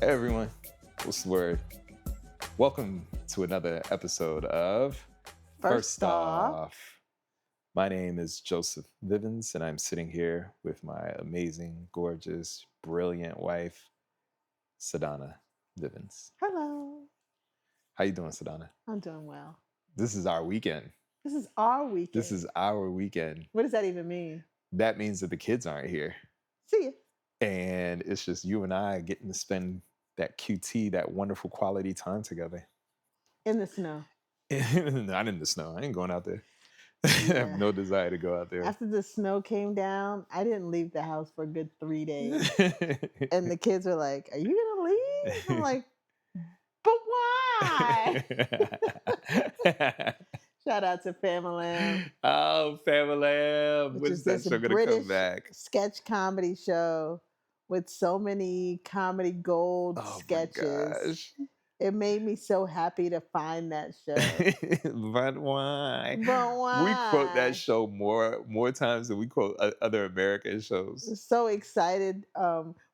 Hey everyone, what's the word? Welcome to another episode of First First off, Off. My name is Joseph Vivens, and I'm sitting here with my amazing, gorgeous, brilliant wife, Sadana Vivens. hello. How you doing, Sadana? I'm doing well. This is our weekend. This is our weekend. This is our weekend. What does that even mean? That means that the kids aren't here, See ya. and it's just you and I getting to spend that QT, that wonderful quality time together. In the snow. Not in the snow. I ain't going out there. I have no desire to go out there. After the snow came down, I didn't leave the house for a good 3 days. And the kids were like, "Are you going to leave?" I'm like, "But why?" Shout out to Family, Oh, Family. which When's is that this show gonna British come back? sketch comedy show with so many comedy gold Oh sketches. my gosh. It made me so happy to find that show. But why? But why? We quote that show more times than we quote other American shows. So excited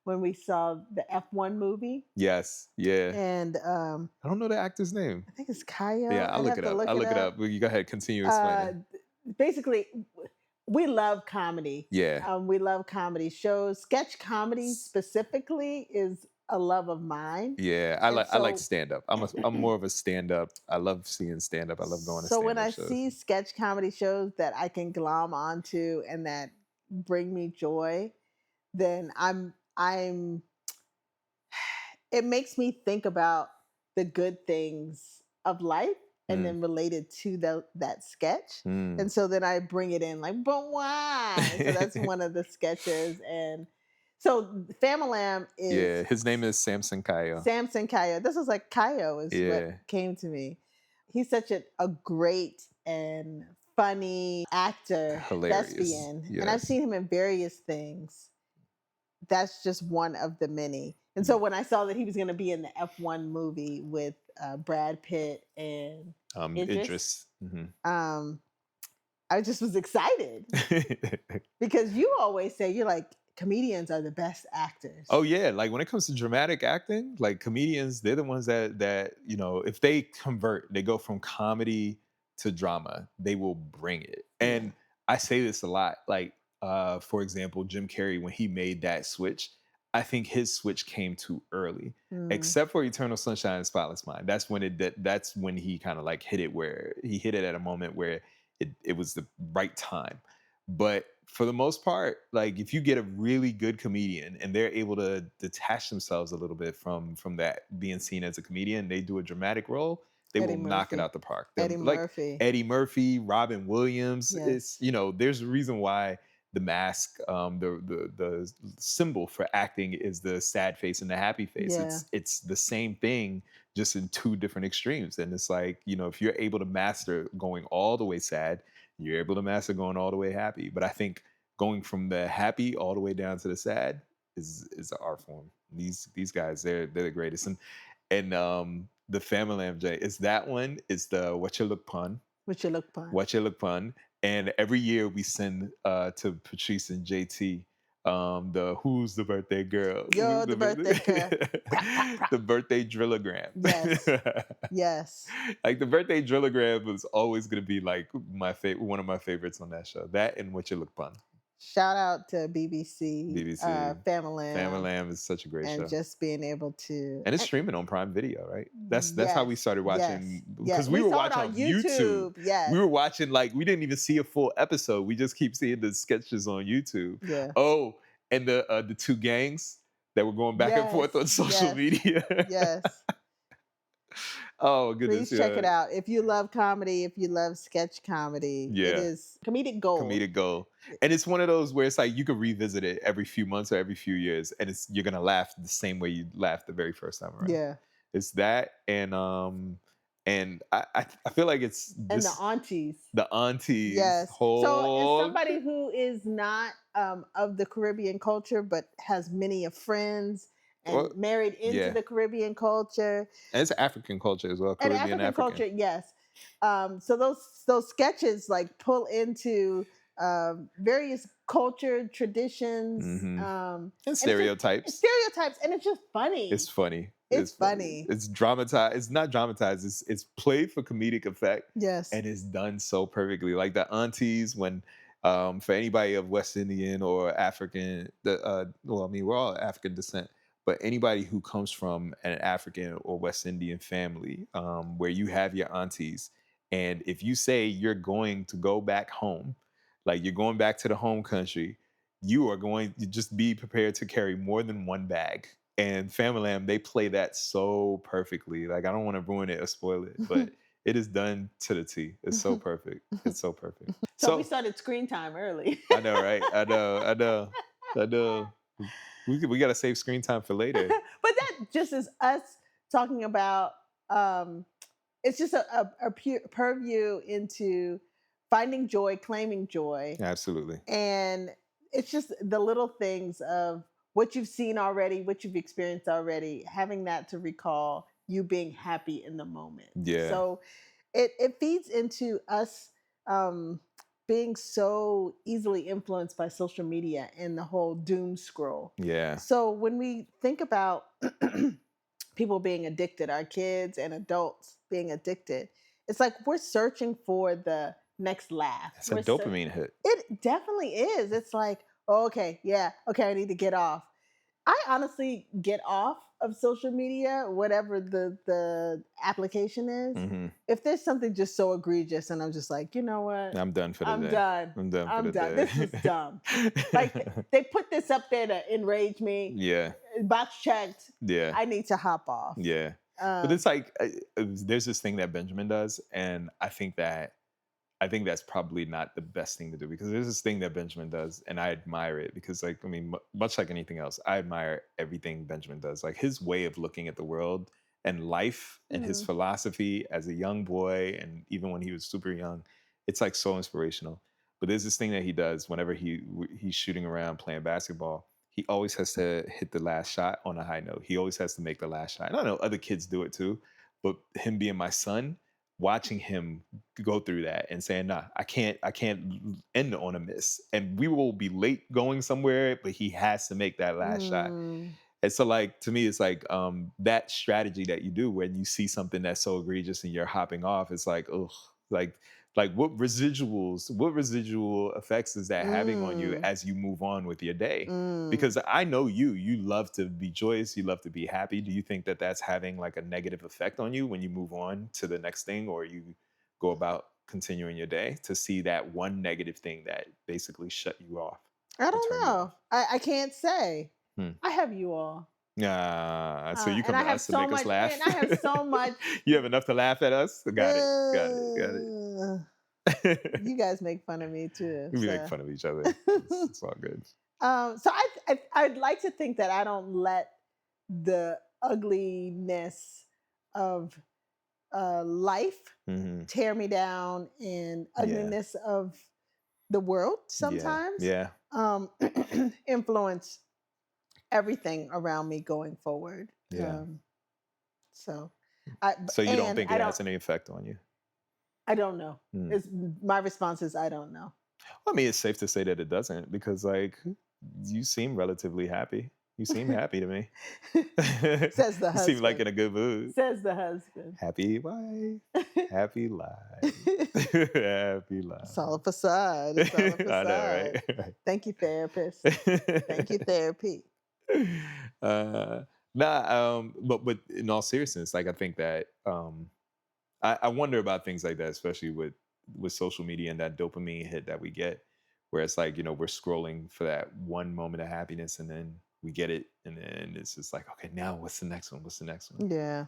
when we saw the F1 movie. Yes, yeah. And I don't know the actor's name. I think it's Kayo. Yeah, I'll look it up. I'll look it up. You go ahead, continue explaining. Basically, we love comedy. Yeah. We love comedy shows. Sketch comedy specifically is a love of mine. Yeah, I like stand up. I'm more of a stand up. I love seeing stand up. I love going to So stand when up I shows. see sketch comedy shows that I can glom onto and that bring me joy, then I'm it makes me think about the good things of life and then related to that sketch. And so then I bring it in like, but why? So that's one of the sketches. And so Famalam is his name is Samson Kayo. Samson Kayo. This is like Kayo is what came to me. He's such a great and funny actor, Hilarious. thespian. Yes. And I've seen him in various things. That's just one of the many. And so when I saw that he was going to be in the F1 movie with Brad Pitt and Idris. I just was excited because you always say you're like, comedians are the best actors. Oh yeah, like when it comes to dramatic acting, like comedians, they're the ones that if they convert, they go from comedy to drama, they will bring it. And I say this a lot, like for example, Jim Carrey, when he made that switch, I think his switch came too early, except for Eternal Sunshine of Spotless Mind. That's when he kind of like hit it, where he hit it at a moment where it was the right time. But for the most part, like if you get a really good comedian and they're able to detach themselves a little bit from that being seen as a comedian, they do a dramatic role, they will knock it out the park. Eddie Murphy, Robin Williams. Yes. It's there's a reason why the mask, the symbol for acting is the sad face and the happy face. Yeah. It's the same thing, just in two different extremes. And it's like, if you're able to master going all the way sad, you're able to master going all the way happy. But I think going from the happy all the way down to the sad is the art form. These guys, they're the greatest. And the Family MJ is that one. It's the What You Look Pun. What You Look Pun. What You Look Pun. And every year we send to Patrice and JT the Who's the Birthday Girl? You're the birthday girl. The birthday drillagram. Yes. Yes. Like the birthday drillagram was always going to be like one of my favorites on that show. That and What You Look Pun. Shout out to BBC. Family Lamb is such a great show. And just being able to... And it's streaming on Prime Video, right? That's how we started watching. Because we were saw watching it on YouTube. Yes. We were watching, like, we didn't even see a full episode. We just keep seeing the sketches on YouTube. Yeah. Oh, and the two gangs that were going back and forth on social media. Yes. Oh, goodness. Please check it out. If you love comedy, if you love sketch comedy, it is comedic gold. Comedic gold. And it's one of those where it's like you can revisit it every few months or every few years, and you're gonna laugh the same way you laughed the very first time around. Yeah. It's that, and I feel like it's and the aunties. The aunties. Yes. So as somebody who is not of the Caribbean culture, but has many of friends and married into the Caribbean culture. And it's African culture as well. Caribbean African culture, yes. So those sketches like pull into various culture traditions, Hmm. And and it's stereotypes. stereotypes, and it's just It's funny. funny. It's It's funny. funny. It's dramatized. It's not dramatized. It's played for comedic effect, Yes. and it's done so perfectly. Like the aunties when, for anybody of West Indian or African, well, I mean, we're all African descent, but anybody who comes from an African or West Indian family, where you have your aunties, and if you say you're going to go back home, like you're going back to the home country, you are going to just be prepared to carry more than one bag. And Familam, they play that so perfectly. Like I don't want to ruin it or spoil it, but it is done to the T. It's so perfect. It's so perfect. So we So started screen time early. I know, right? I know, I know, I know. We gotta save screen time for later. But that just is us talking about, um, it's just a purview into finding joy, claiming joy, Absolutely. and it's just the little things of what you've seen already, what you've experienced already, having that to recall you being happy in the moment. Yeah. So it feeds into us, um, being so easily influenced by social media and the whole doom scroll. Yeah. So when we think about people being addicted, our kids and adults being addicted, it's like we're searching for the next laugh. It's a dopamine hit. It definitely is. It's like, oh, okay, yeah, okay, I need to get off. I honestly get off of social media, whatever the application is. Hmm. If there's something just so egregious, and I'm just like, you know what? I'm done for the I'm day. done. I'm done for I'm the done. This is day. dumb. Like they put this up there to enrage me. Yeah. Box checked. Yeah. I need to hop off. Yeah. But Um, it's like there's this thing that Benjamin does, and I think that's probably not the best thing to do because there's this thing that Benjamin does, and I admire it because, like, I mean, much like anything else, I admire everything Benjamin does. Like his way of looking at the world and life and his mm, philosophy as a young boy, and even when he was super young, it's like so inspirational. But there's this thing that he does whenever he's shooting around playing basketball. He always has to hit the last shot on a high note. He always has to make the last shot. And I know other kids do it too, but him being my son, watching him go through that and saying, "Nah, I can't end on a miss." And we will be late going somewhere, but he has to make that last shot. mm, And so, like to me, it's like that strategy that you do when you see something that's so egregious and you're hopping off. It's like, ugh, like what residual effects is that having on you mm, as you move on with your day? mm. Because I know you love to be joyous, you love to be happy. Do you think that that's having like a negative effect on you when you move on to the next thing, or you go about continuing your day to see that one negative thing that basically shut you off I or don't turn you know. off? I can't say. Hmm. I have you all. So you And come I to have us to so make us much, laugh. and I have so much. You have enough to laugh at us. Got it. Got it. Got Uh, it. you guys make fun of me too. We make So, fun of each other. It's all good. so I'd like to think that I don't let the ugliness of life Hmm. tear me down, and Yeah. ugliness of the world Yeah. sometimes Yeah. um, influence everything around me going forward. Yeah. So, I So you don't and think it has any effect on you? I don't know. Hmm. It's my response is I don't know. I mean, it's safe to say that it doesn't because, like, you seem relatively happy. You seem happy to me. Says the You seem like in husband. a good mood. Says the husband. Happy wife, happy life, happy It's all a life. facade. It's all a I know, facade. right? Thank you, therapist. Thank you, therapy. uh, but in all seriousness, like I think that I wonder about things like that, especially with social media and that dopamine hit that we get, where it's like we're scrolling for that one moment of happiness, and then we get it, and then it's just like, okay, now what's the next one? What's the next one? Yeah.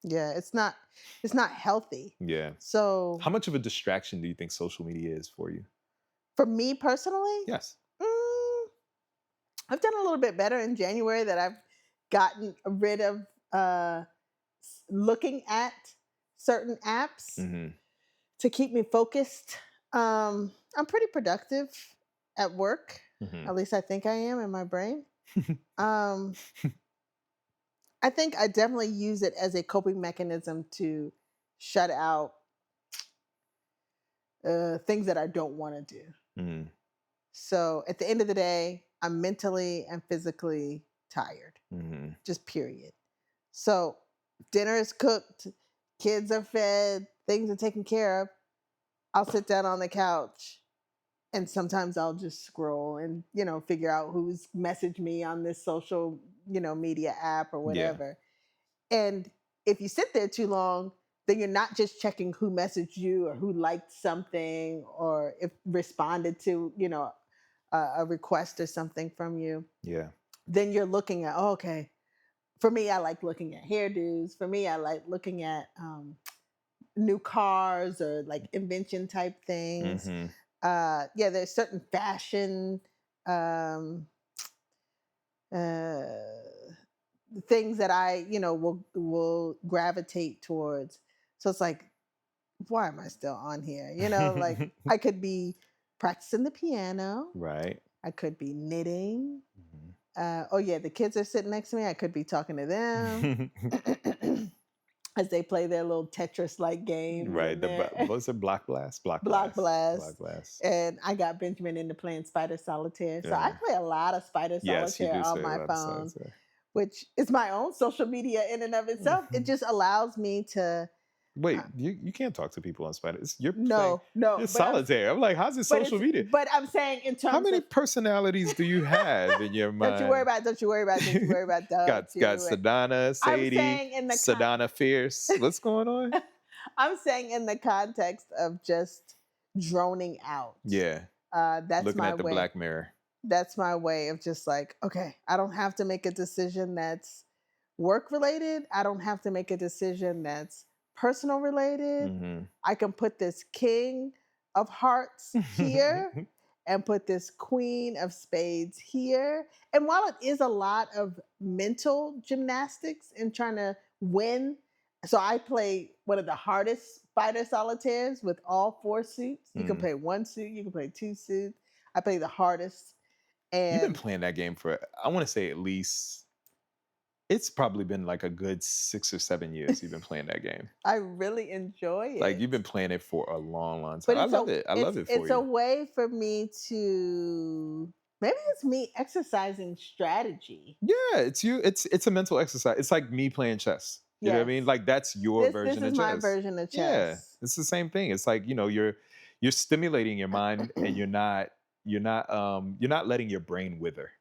Yeah. It's not healthy. Yeah. So How much of a distraction do you think social media is for you? for me personally, Yes. mm, I've done a little bit better in January that I've gotten rid of looking at certain apps Hmm. to keep me focused. I'm pretty productive at work. Hmm. At least I think I am in my brain. Um, I think I definitely use it as a coping mechanism to shut out things that I don't want to do. Mm, So at the end of the day, I'm mentally and physically tired, mhm. just period. So dinner is cooked, kids are fed, things are taken care of. I'll sit down on the couch and sometimes I'll just scroll and, figure out who's messaged me on this social, media app or Yeah. whatever. And if you sit there too long, then you're not just checking who messaged you or who liked something or if responded to, a request or something from you. Yeah. Then you're looking at, oh, okay. For me, I like looking at hairdos. For me, I like looking at new cars or like invention type things. Mhm. Yeah, there's certain fashion um, uh, things that I, will gravitate towards. So it's like, why am I still on here? Like I could be practicing the piano. Right. I could be knitting. Mhm. Oh yeah, the kids are sitting next to me. I could be talking to them as they play their little Tetris-like games Right. in there. What's it? Block Blast? Block Block Blast. Block Blast. Blast. And I got Benjamin into playing Spider Solitaire. So I Yeah. play a lot of Spider Yes, you Solitaire do on say a my lot of phone, sides there. which is my own social media in and of itself. It Mhm. just allows me to Wait, uh, you can't talk to people on Spider. You're playing. no, no, You're solitaire. I'm like, how's it social media? but I'm saying in How terms many of personalities do you have in your don't you worry mind? about, don't you worry about, don't you worry about, don't Got you? Sedana, I'm Sadie, saying in the Sedana Fierce. What's going on? I'm saying in the context of just droning out. Yeah, That's looking my at the way. Black Mirror. That's my way of just like, okay, I don't have to make a decision that's work related. I don't have to make a decision that's personal related. Hmm. I can put this king of hearts here and put this queen of spades here. And while it is a lot of mental gymnastics in trying to win, so I play one of the hardest spider solitaires with all four suits. You can Mm. play one suit, you can play two suits. I play the hardest. You've been And playing that game for, I want to say at least, it's probably been like a good 6 or 7 years you've been playing that game. I really enjoy Like you've it. been playing it for a long, long time. But I love it. I love it for it's a you. way for me to maybe it's me exercising strategy. Yeah, it's you. It's a mental exercise. It's like me playing chess. You know what I mean? Yes. Like that's your This version is of my chess. version of Yeah, chess. it's the same thing. It's like you're stimulating your mind, and you're not letting your brain wither.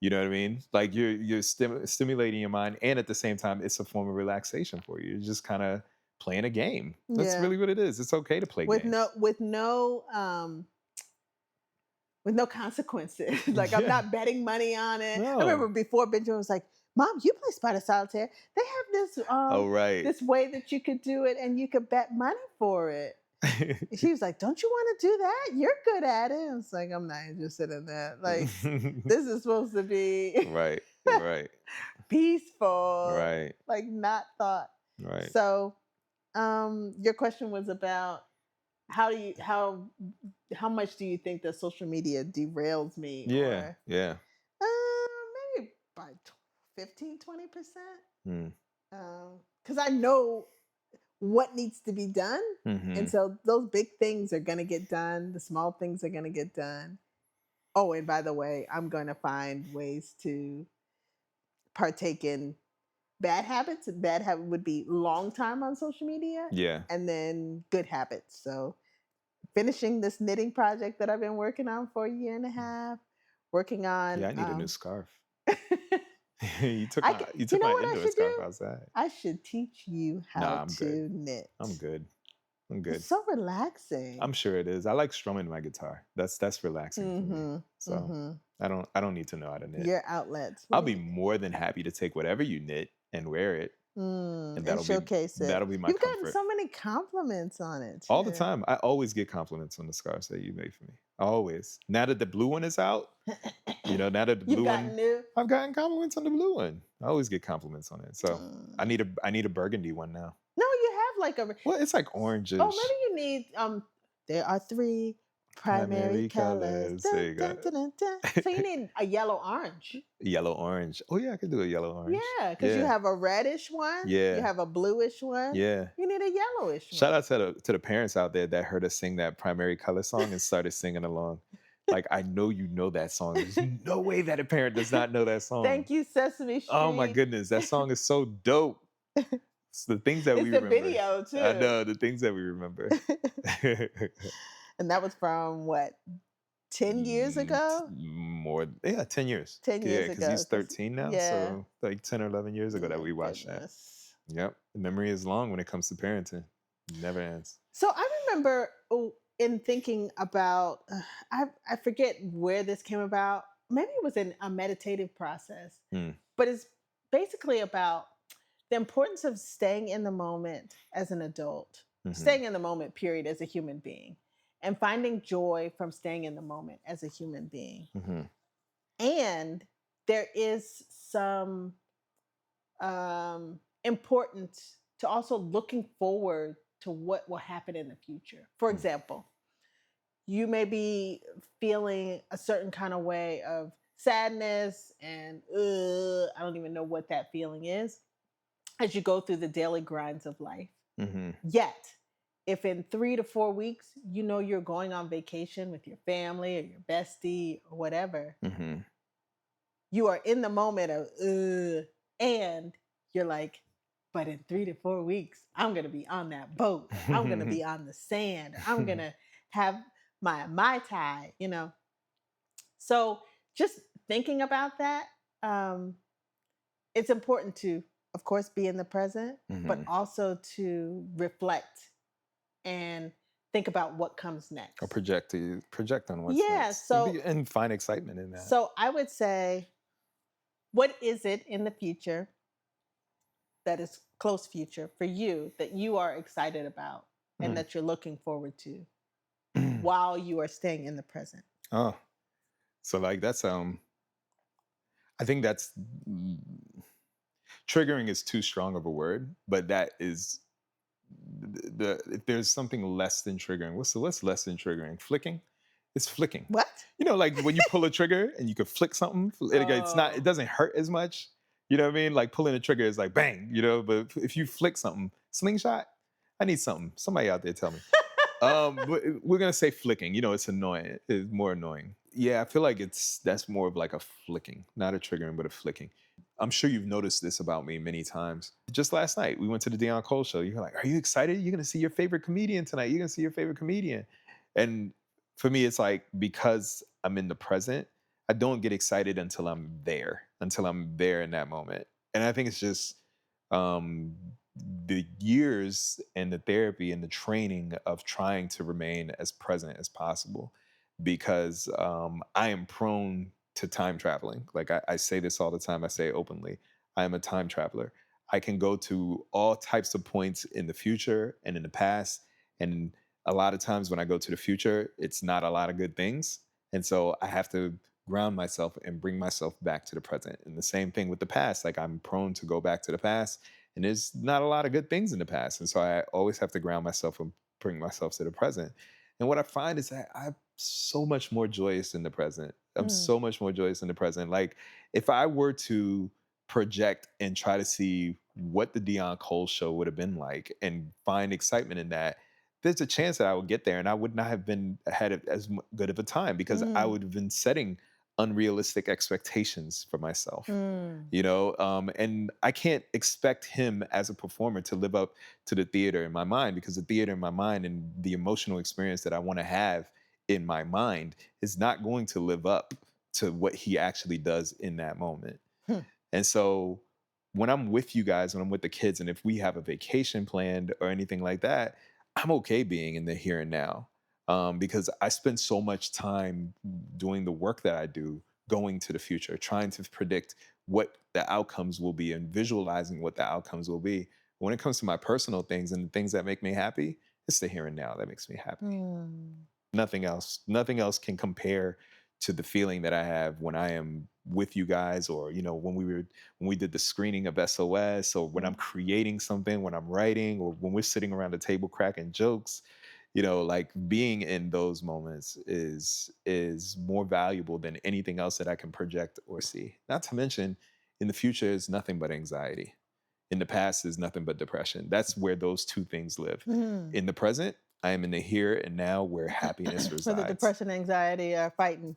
You know what I mean? Like you're stimulating your mind, and at the same time, it's a form of relaxation for you. You're just kind of playing a game. That's Yeah. really what it is. It's okay to play With games. no consequences. Like I'm Yeah. not betting money on it. I remember No. before Benjamin was like, "Mom, you play Spider Solitaire. They have Oh right. this way that you could do it and you could bet money for it." She was like, "Don't you want to do that? You're good at it." It's like I'm not interested in that. Like this is supposed to be Right. Right. peaceful, Right. like not thought. Right. So, your question was about how do you how much do you think that social media derails me Yeah. or Yeah. maybe by 15-20%. Mm. Because I know what needs to be done. And Mhm. so those big things are going to get done. The small things are going to get done. Oh, and by the way, I'm going to find ways to partake in bad habits. Bad habit would be long time on social media Yeah. and then good habits. So finishing this knitting project that I've been working on for a year and a half, working Yeah, on I need a new scarf. I can, You you took know my what I indoor should scarf do? outside. I should teach you Nah, how I'm good. to knit. I'm good. I'm It's good. so relaxing. I'm sure it is. I like strumming my guitar. That's relaxing for me. Mhm. So Mhm. I don't need to know how to knit. Your outlets. I'll be more than happy to take whatever you knit and wear it, and And showcase it. that'll be my You've gotten comfort. so many compliments on it All the too. time. I always get compliments on the scarves that you make for me. Always. Now that the blue one is out, now that the You've blue gotten one, new. I've gotten compliments on the blue one. I always get compliments on it. So Mm. I need a burgundy one now. No, you have like a Well, it's like oh, orangish. maybe you need there are three Primary Primary colors. colors. There Dun, you dun, go. dun, dun, dun. So you need a yellow orange. Yellow orange. Oh yeah, I could do a yellow orange. Yeah, because you Yeah. have a reddish one, you Yeah. have a bluish one, Yeah. you need a yellowish Shout one. out to the parents out there that heard us sing that primary color song and started singing along. Like I know you know that song. There's no way that a parent does not know that song. Thank you, Sesame Oh my Street. goodness, that song is so dope. It's the things that It's we the remember. video I too. know the things that we remember. And that was from what, 10 years ago? More, yeah, 10 years. 10 Yeah, years because ago. he's Because, 13 now. yeah. So like 10 or 11 years ago that My we watched that. goodness. Yep. The memory is long when it comes to parenting. Never ends. So I remember in thinking about, I forget where this came about. Maybe it was in a meditative process, Hmm. but it's basically about the importance of staying in the moment as an adult, Hmm. staying in the moment, period, as a human being, and finding joy from staying in the moment as a human being. Hmm. And there is some importance to also looking forward to what will happen in the future. For example, you may be feeling a certain kind of way of sadness and I don't even know what that feeling is as you go through the daily grinds of life. Hmm. Yet, if in 3 to 4 weeks, you know you're going on vacation with your family or your bestie or whatever, Hmm. you are in the moment of, and you're like, but in 3 to 4 weeks, I'm gonna be on that boat, or I'm gonna be on the sand, or I'm gonna have my Mai Tai, you know. So just thinking about that, um, it's important to, of course, be in the present, but Hmm. also to reflect and think about what comes Or next. project on what's Yeah. next and find excitement in that. So I would say, what is it in the future that is close future for you that you are excited about and Mm. that you're looking forward to while you are staying in the present? Oh, so like that's I think that's triggering is too strong of a word, but that is if there's something less than triggering, what's less than triggering? Flicking? It's flicking. What? You know, like when you pull a trigger and you can flick something, it Oh. doesn't hurt as much. You know what I mean? Like pulling a trigger is like bang, you know, but if you flick something, slingshot, I need something. Somebody out there tell me. We're gonna say flicking. You know, it's annoying. It's more annoying. Yeah, I feel like that's more of like a flicking, not a triggering, but a flicking. I'm sure you've noticed this about me many times. Just last night, we went to the Deion Cole show. You're like, "Are you excited? You're gonna see your favorite comedian tonight. You're gonna see your favorite comedian." And for me, it's like because I'm in the present, I don't get excited until I'm there in that moment. And I think it's just um, the years and the therapy and the training of trying to remain as present as possible because I am prone to time traveling. Like I say this all the time, I say it openly. I am a time traveler. I can go to all types of points in the future and in the past. And a lot of times when I go to the future, it's not a lot of good things. And so I have to ground myself and bring myself back to the present. And the same thing with the past. Like I'm prone to go back to the past and there's not a lot of good things in the past. And so I always have to ground myself and bring myself to the present. And what I find is that I'm so much more joyous in the present. I'm Mm, so much more joyous in the present. Like if I were to project and try to see what the Dion Cole show would have been like and find excitement in that, there's a chance that I would get there and I would not have been as good of a time because I mm, would have been setting unrealistic expectations for myself, mm, you know. And I can't expect him as a performer to live up to the theater in my mind because the theater in my mind and the emotional experience that I want to have in my mind is not going to live up to what he actually does in that moment. hmm, And so when I'm with you guys, when I'm with the kids, and if we have a vacation planned or anything like that, I'm okay being in the here and now because I spend so much time doing the work that I do, going to the future, trying to predict what the outcomes will be and visualizing what the outcomes will be. When it comes to my personal things and the things that make me happy, it's the here and now that makes me happy. mm, Nothing else can compare to the feeling that I have when I am with you guys or you know when we did the screening of SOS or when I'm mm. creating something, when I'm writing or when we're sitting around the table cracking jokes. like being in those moments is more valuable than anything else that I can project or see. Not to mention, in the future is nothing but anxiety. In the past is nothing but depression. That's where those two things live. Mm. In the present, I am in the here and now where happiness Where the resides. depression and anxiety are fighting.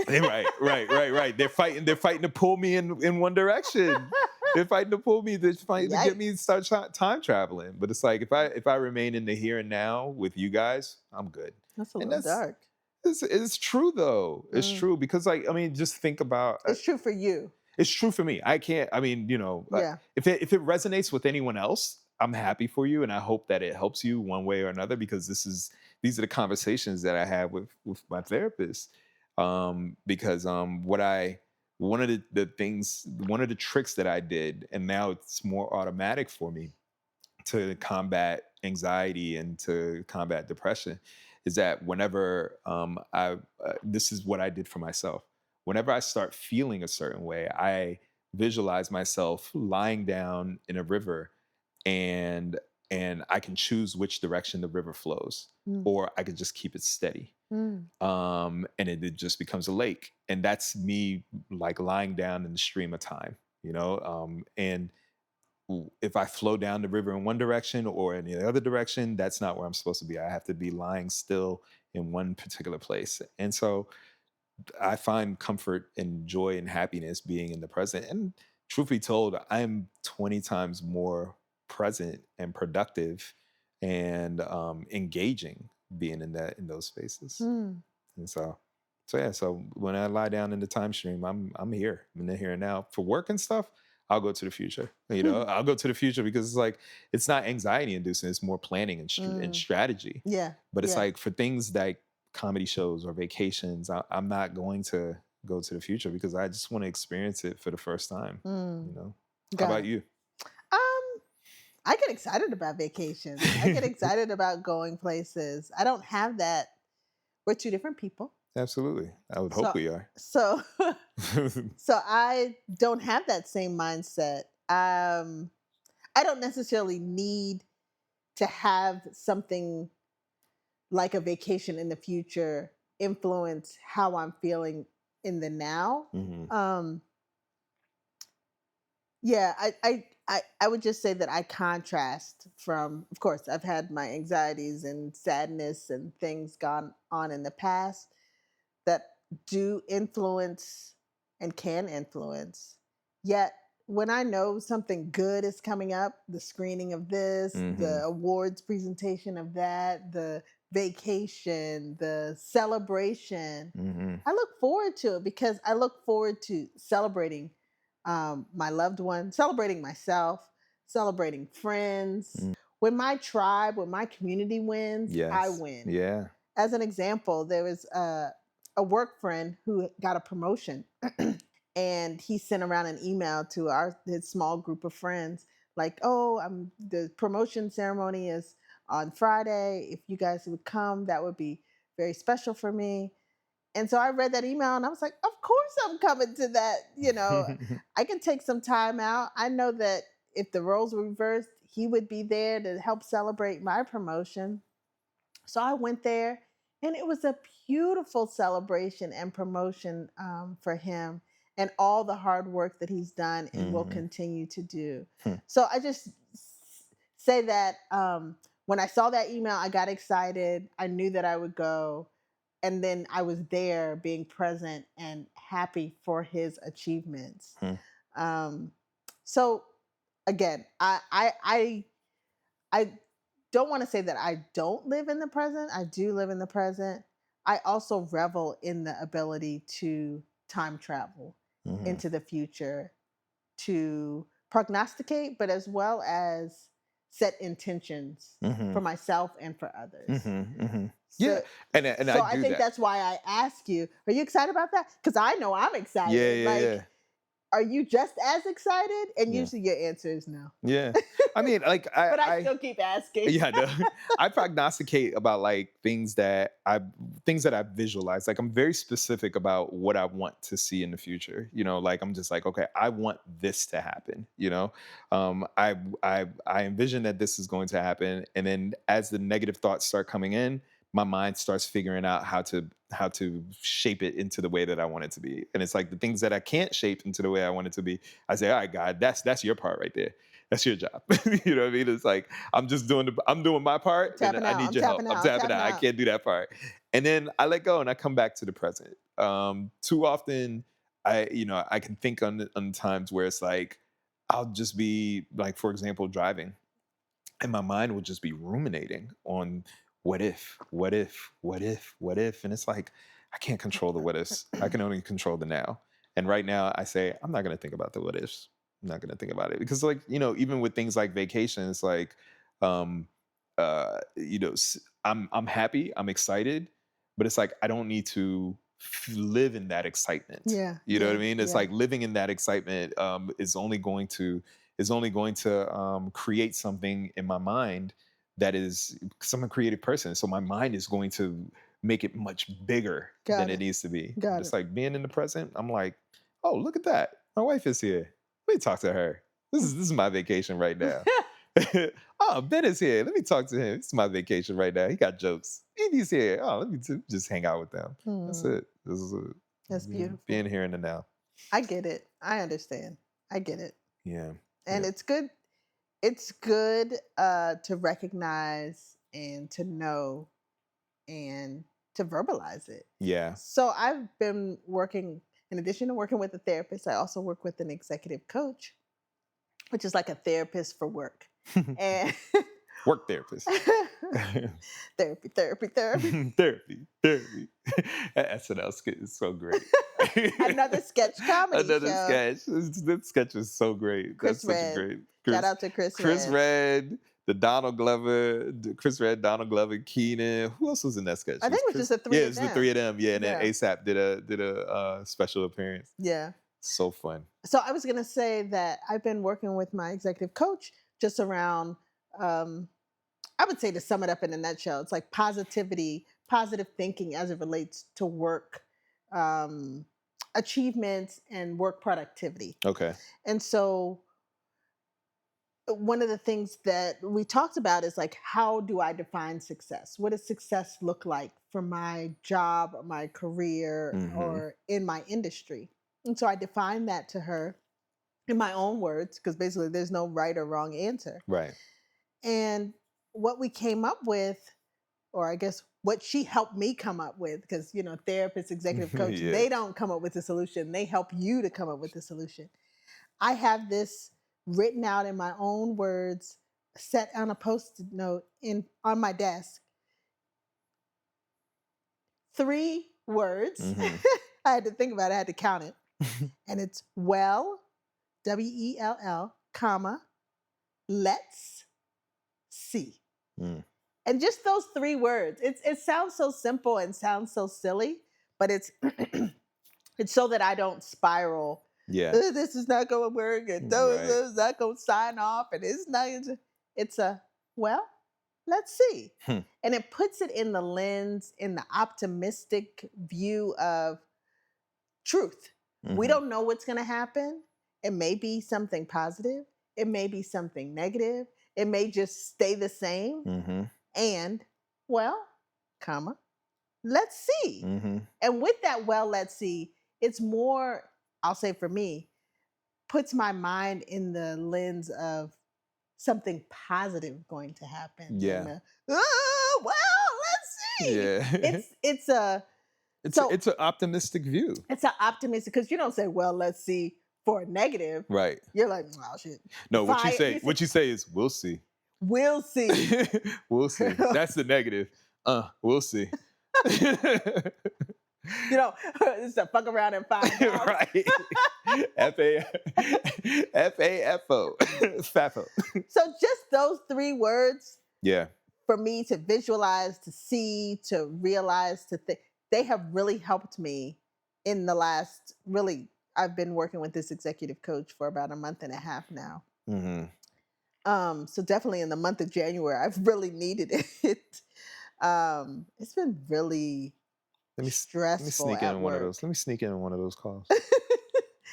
Right, right, right, right. They're fighting. They're fighting to pull me in one direction. They're fighting to pull me. They're fighting to get me to Yikes. start time traveling. But it's like if I remain in the here and now with you guys, I'm good. That's a And little dark. it's true though. It's Mm. true because like I mean, just think about It's true for you. it's true for me. I can't. I mean, Yeah. if it resonates with anyone else, I'm happy for you, and I hope that it helps you one way or another because these are the conversations that I have with my therapist. Because what I one of the things one of the tricks that I did, and now it's more automatic for me to combat anxiety and to combat depression is that whenever I this is what I did for myself. Whenever I start feeling a certain way, I visualize myself lying down in a river and I can choose which direction the river flows Mm. or I could just keep it steady. Mm. And it just becomes a lake. And that's me like lying down in the stream of time, and if I flow down the river in one direction or in the other direction, that's not where I'm supposed to be. I have to be lying still in one particular place. And so I find comfort and joy and happiness being in the present. And truth be told, I'm 20 times more present and productive and engaging being in those spaces. Mm. And so yeah, so when I lie down in the time stream, I'm here. I'm in the here and now. For work and stuff, I'll go to the future. I'll go to the future because it's like it's not anxiety inducing, it's more planning and Mm. strategy. Yeah. But it's Yeah. like for things like comedy shows or vacations, I'm not going to go to the future because I just want to experience it for the first time. You Mm. know. How Got about it. you? Um, I get excited about vacations. I get excited about going places. I don't have that. We're two different people. Absolutely. I would hope So we are. so so I don't have that same mindset. I don't necessarily need to have something like a vacation in the future influence how I'm feeling in the now. Hmm. Um, yeah, I would just say that I contrast from, of course, I've had my anxieties and sadness and things gone on in the past that do influence and can influence. Yet when I know something good is coming up, the screening of this, the Hmm. awards presentation of that, the vacation, the celebration, Hmm. I look forward to it because I look forward to celebrating my loved one, celebrating myself, celebrating friends. When my tribe, when my community wins, I Yes. win. Yeah. As an example, there was a work friend who got a promotion, and he sent around an email to his small group of friends, like, "Oh, the promotion ceremony is on Friday. If you guys would come, that would be very special for me." And so I read that email and I was like, of course I'm coming to that. I can take some time out. I know that if the roles were reversed, he would be there to help celebrate my promotion. So I went there and it was a beautiful celebration and promotion for him and all the hard work that he's done and will Hmm. continue to do. Hmm. So I just say that when I saw that email, I got excited. I knew that I would go. And then I was there being present and happy for his achievements. Hmm. Um, so again, I don't want to say that I don't live in the present. I do live in the present. I also revel in the ability to time travel Hmm. into the future to prognosticate, but as well as set intentions Hmm. for myself and for others. Hmm. Hmm. Yeah, So and I so I do think that. that's why I ask you, are you excited about that? Because I know I'm Yeah, excited. yeah, Like, yeah. are you just as excited? And Yeah. usually your answer is no. Yeah. I mean, like But I I still keep asking. yeah, no. I prognosticate about like things that I visualize. Like I'm very specific about what I want to see in the future. Like I'm just like, okay, I want this to happen. I envision that this is going to happen, and then as the negative thoughts start coming in, my mind starts figuring out how to shape it into the way that I want it to be. And it's like the things that I can't shape into the way I want it to be. I say, all right, God, that's your part right there. That's your job. You know what I mean? It's like I'm doing my part, and Tapping I out. need I'm your help. tapping I'm out. I'm tapping tapping out. I out. can't do that part. And then I let go and I come back to the present. Too often I can think on times where it's like I'll just be like, for example, driving, and my mind will just be ruminating on what if, and it's like I can't control the what ifs. I can only control the now. And right now I say I'm not going to think about the what ifs. I'm not going to think about it because, like, even with things like vacations, like um I'm happy, I'm excited, but it's like I don't need to live in that excitement. Yeah. You know what I Yeah. mean? It's Yeah. like living in that excitement is only going to create something in my mind that is, because I'm a creative person. So my mind is going to make it much bigger than Got it it. needs to be. But Got it's it. like being in the present, I'm like, oh, look at that. My wife is here. Let me talk to her. This is my vacation right now. Oh, Ben is here. Let me talk to him. It's my vacation right now. He got jokes. Evie's here. Oh, let me just hang out with them. That's Hmm. it. This is it. That's Being beautiful. here in the now. I get it. I understand. I get it. Yeah. And Yeah. it's good to recognize and to know and to verbalize it. Yeah. So I've been working, in addition to working with a therapist, I also work with an executive coach, which is like a therapist for work. And Work therapist. therapy, therapy, therapy. Therapy. That SNL skit is so great. Another sketch comedy Another show. sketch. That sketch is so great. That's Chris such a Red. great Shout Chris. out to Chris Chris Red. Red, Chris Red, Donald Glover, Keenan. Who else was in that sketch? I It was think it was just Chris. the Yeah, three it of was the three them. of them. Yeah, and then Yeah. ASAP did a special appearance. Yeah. So fun. So I was going to say that I've been working with my executive coach just around, I would say, to sum it up in a nutshell, it's like positivity, positive thinking as it relates to work, um, achievements, and work productivity. Okay. And so one of the things that we talked about is like, how do I define success? What does success look like for my job, or my career, Mm-hmm. or in my industry? And so I defined that to her in my own words, because basically there's no right or wrong answer. Right. And what we came up with, or I guess what she helped me come up with, because, therapist, executive coach, Yeah. they don't come up with the solution. They help you to come up with the solution. I have this written out in my own words, set on a post-it note on my desk. 3 words. Mm-hmm. I had to think about it. I had to count it. And it's well, WELL, comma, let's see. Mm. And just those 3 words. It sounds so simple and sounds so silly, but it's it's so that I don't spiral. Yeah. This is not going to work, and Right. this is not going to sign off, and it's not. It's a well, let's see, and it puts it in the lens, in the optimistic view of truth. We Mm-hmm. don't know what's going to happen. It may be something positive. It may be something negative. It may just stay the same. Mm-hmm. And, well, comma, let's see. Mm-hmm. And with that, well, let's see, it's more, I'll say for me, puts my mind in the lens of something positive going to happen. Yeah. Oh, well, let's see. Yeah. It's an optimistic view. It's an optimistic, because you don't say, well, let's see, for a negative. Right. You're like, oh shit. No, what you say is we'll see. We'll see. We'll see. That's the negative. We'll see. It's a fuck around and find out. Right. FAFO. FAFO. So just those 3 words, Yeah. for me to visualize, to see, to realize, to think, they have really helped me in the last, really, I've been working with this executive coach for about a month and a half now. Mhm. So definitely in the month of January, I've really needed it. It's been really Let me stressful sneak in at one of those. work. Let me sneak in one of those calls. Let me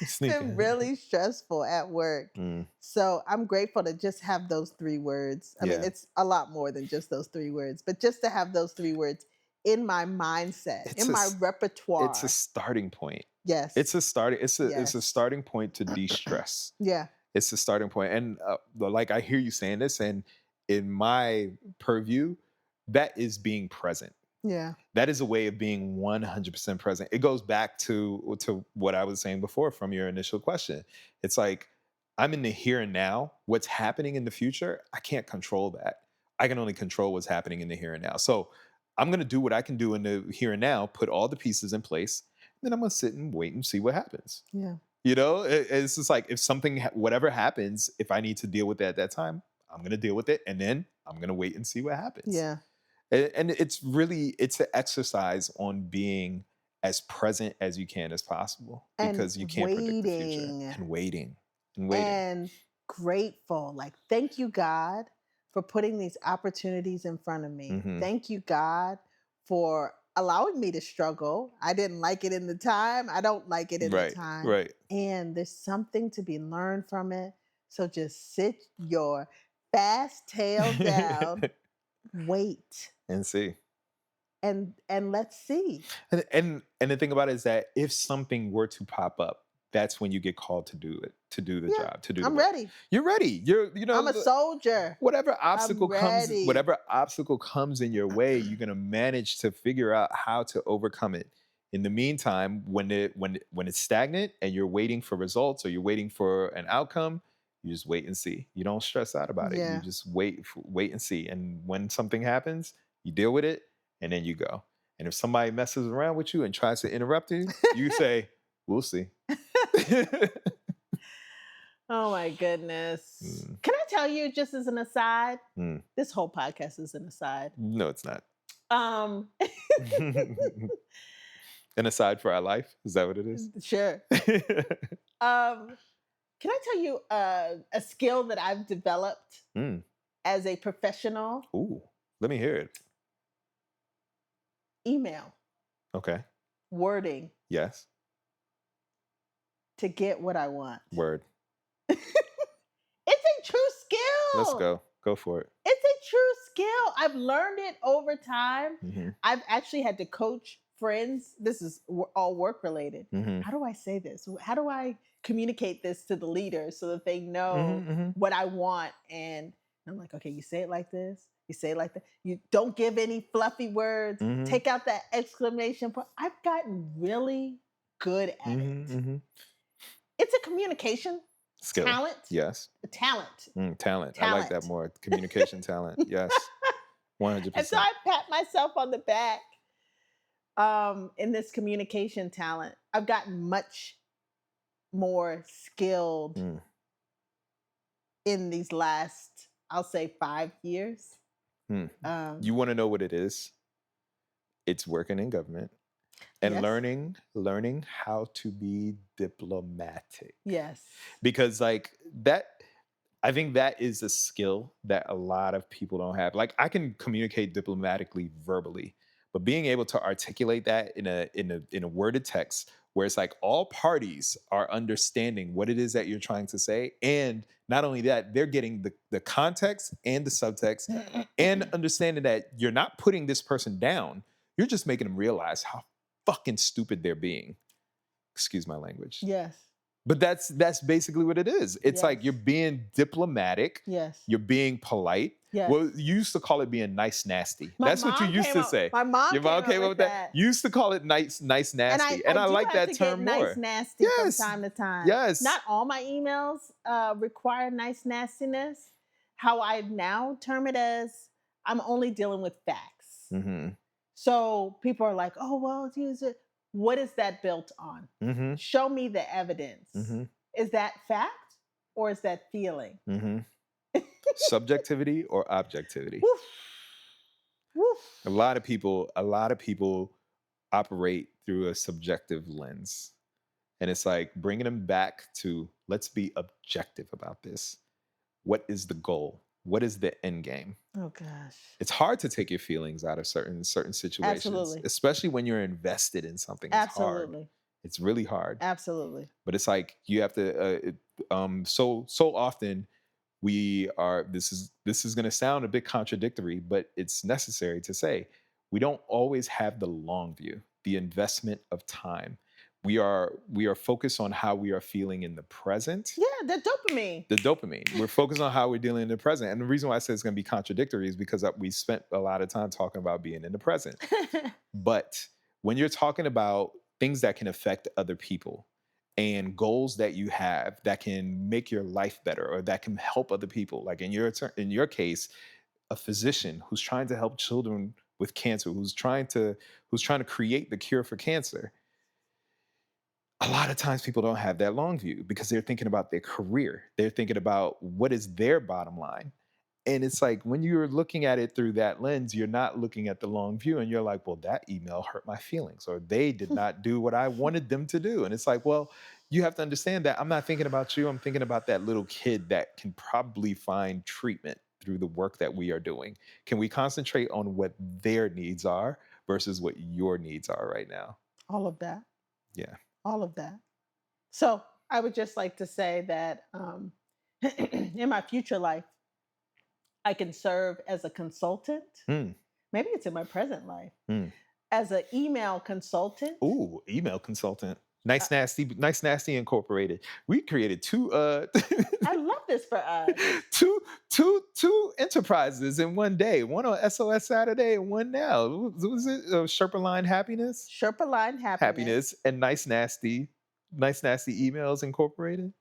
It's sneak been in. really stressful at work. Mm, So I'm grateful to just have those 3 words. I mean, yeah. it's a lot more than just those 3 words, but just to have those 3 words in my mindset, It's in a my s- it's a repertoire. starting point. Yes. It's a Yes. starting point to de-stress. Yeah. It's the starting point. And like I hear you saying this, and in my purview, that is being present. Yeah. That is a way of being 100% present. It goes back to what I was saying before from your initial question. It's like I'm in the here and now. What's happening in the future, I can't control that. I can only control what's happening in the here and now. So I'm going to do what I can do in the here and now, put all the pieces in place, then I'm going to sit and wait and see what happens. Yeah. It's just like if something, whatever happens, if I need to deal with it at that time, I'm going to deal with it. And then I'm going to wait and see what happens. Yeah. And it's an exercise on being as present as you can as possible And because you can't predict the future waiting. and waiting and waiting. And grateful. Like, thank you, God, for putting these opportunities in front of me. Hmm. Thank you, God, for allowing me to struggle. I didn't like it in the time. I don't like it in the Right, time. right. And there's something to be learned from it. So just sit your fast tail down, wait, And see. and let's see. And the thing about it is that if something were to pop up, that's when you get called to do it, to do the Yeah, job, to do the I'm work. ready. You're ready. I'm a soldier. I'm ready. whatever obstacle comes in your way, you're gonna manage to figure out how to overcome it. In the meantime, when it's stagnant and you're waiting for results or you're waiting for an outcome, you just wait and see. You don't stress out about it. You Yeah. just wait and see. And when something happens, you deal with it and then you go. And if somebody messes around with you and tries to interrupt you, you say, "We'll see." Oh my goodness. Mm, Can I tell you just as an aside? mm. This whole podcast is an aside. No, it's not. Um An aside for our life, is that what it is? sure. Um can I tell you a skill that I've developed Mm. as a professional? Ooh, let me hear it. Email, Okay. wording Yes. to get what I want. Word. It's a true Let's skill. go. Go for it. It's a true skill. I've learned it over time. Mhm. I've actually had to coach friends. This is all work related. Mhm. How do I say this? How do I communicate this to the leaders so that they know Mhm. Mhm. what I want? And I'm like, okay, you say it like this. You say it like that. You don't give any fluffy words. Mhm. Take out that exclamation point. I've gotten really good at Mhm. it. Mhm. It's a communication Skill. talent. Yes. Talent. Talent. I like that Talent. more. Communication talent. Yes. And so 100%. I pat myself on the back in this communication talent. I've gotten much more skilled Mm. in these last, I'll say, 5 years. Mm. You Um, want to know what it is? It's working in government and yes, learning how to be diplomatic. yes, Because like that, I think that is a skill that a lot of people don't have. Like I can communicate diplomatically verbally, but being able to articulate that in a worded text where it's like all parties are understanding what it is that you're trying to say, and not only that, they're getting the context and the subtext and understanding that you're not putting this person down, you're just making them realize how fucking stupid they're being. Excuse my language. yes, But that's basically what it is. It's like you're yes, being diplomatic, yes, you're being polite. Well, yes. you used to call it being nice nasty. My That's what you mom used came to up. say. My mom Your mom came up came up with with that. that. You used to call it nice And I, nasty. And I I do like have that to get term nice more. nasty from Yes. time to time. Yes. Not all my emails require nice nastiness. How I now term it as I'm only dealing with facts. Mm-hmm. So people are like, oh, well, use it. What is that built on? Mm-hmm. Show me the evidence. Mm-hmm. Is that fact or is that feeling? Mm-hmm. Subjectivity or objectivity. Woof, A woof. lot of people, a lot of people operate through a subjective lens. And it's like bringing them back to, let's be objective about this. What is the goal? What is the end game? Oh gosh. It's hard to take your feelings out of certain situations, Absolutely. especially when you're invested in something. It's hard. Absolutely. It's really hard. Absolutely. But it's like you have to. So often we are. This is going to sound a bit contradictory, but it's necessary to say we don't always have the long view, the investment of time. We are focused on how we are feeling in the present, Yeah, the dopamine. the dopamine. We're focused on how we're dealing in the present. And the reason why I say it's going to be contradictory is because we spent a lot of time talking about being in the present. But when you're talking about things that can affect other people and goals that you have that can make your life better or that can help other people, like in your case, a physician who's trying to help children with cancer, who's trying to create the cure for cancer, a lot of times people don't have that long view because they're thinking about their career. They're thinking about what is their bottom line. And it's like when you're looking at it through that lens, you're not looking at the long view and you're like, well, that email hurt my feelings or they did not do what I wanted them to do. And it's like, well, you have to understand that I'm not thinking about you. I'm thinking about that little kid that can probably find treatment through the work that we are doing. Can we concentrate on what their needs are versus what your needs are right now? All of that. Yeah. All of that. So I would just like to say that in my future life, I can serve as a consultant. Mm, Maybe it's in my present life mm. as an email consultant. Ooh, email consultant. Uh, Nice Nasty Incorporated. We created two I love this for us. two enterprises in one day. One on SOS Saturday and one now. What was it? Sherpa Line Happiness? Sherpa Line Happiness. Happiness and Nice Nasty Emails Incorporated.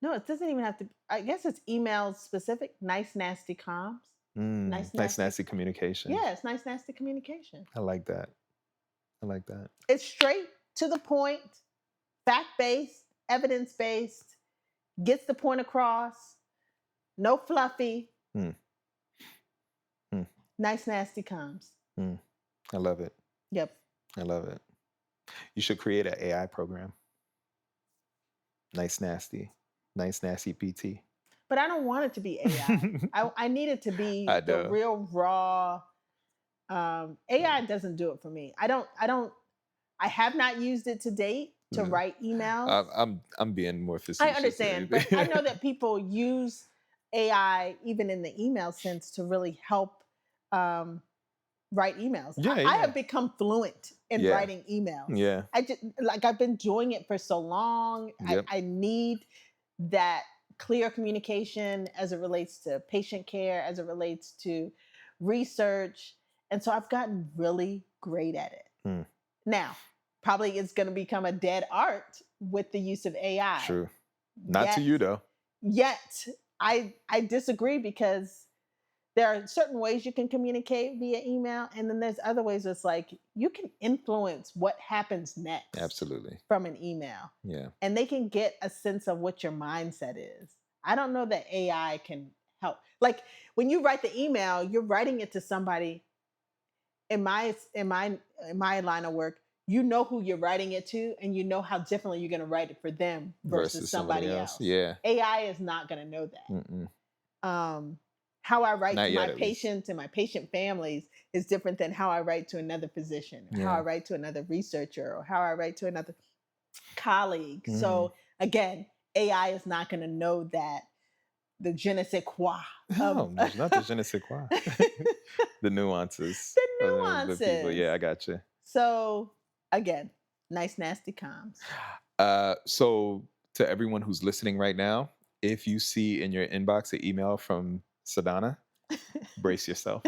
No, it doesn't even have to. I guess it's email specific. Nice nasty comms. Nice Nice nasty. Nasty Communication. Yeah, it's nice nasty communication. I like that. I like that. It's straight to the point, fact based, evidence based, gets the point across. No fluffy. Mm, mm, Nice nasty comms. mm. I love it. Yep. I love it. You should create an AI program. Nice Nasty PT. But I don't want it to be AI. I need it to be I the know. real raw. AI doesn't do it for me. I have not used it to date to Mm. write emails. I'm being more I facetious. understand, but I know that people use AI even in the email sense to really help write emails. Yeah, I yeah. have become fluent in Yeah. writing emails. Yeah. I just like I've been doing it for so long. Yep. I need that clear communication as it relates to patient care, as it relates to research. And so I've gotten really great at it. Mm. Now, probably it's going to become a dead art with the use of AI. True. Not Yet, to you though. Yet, I disagree because there are certain ways you can communicate via email, and then there's other ways it's like you can influence what happens next. Absolutely. From an email. Yeah. And they can get a sense of what your mindset is. I don't know that AI can help. Like when you write the email, you're writing it to somebody. In my line of work, you know who you're writing it to, and you know how differently you're going to write it for them versus somebody else. Yeah. AI is not going to know that. Mm-mm. How I write Not to yet, my at least. patients and my patient families is different than how I write to another physician, or how Yeah. I write to another researcher, or how I write to another colleague. Mhm. So again, AI is not going to know that the je ne sais quoi. No, there's not the je ne sais quoi. The nuances. The of nuances. people. Yeah, I got you. So again, nice nasty comms. So to everyone who's listening right now, if you see in your inbox an email from Sadana, brace yourself.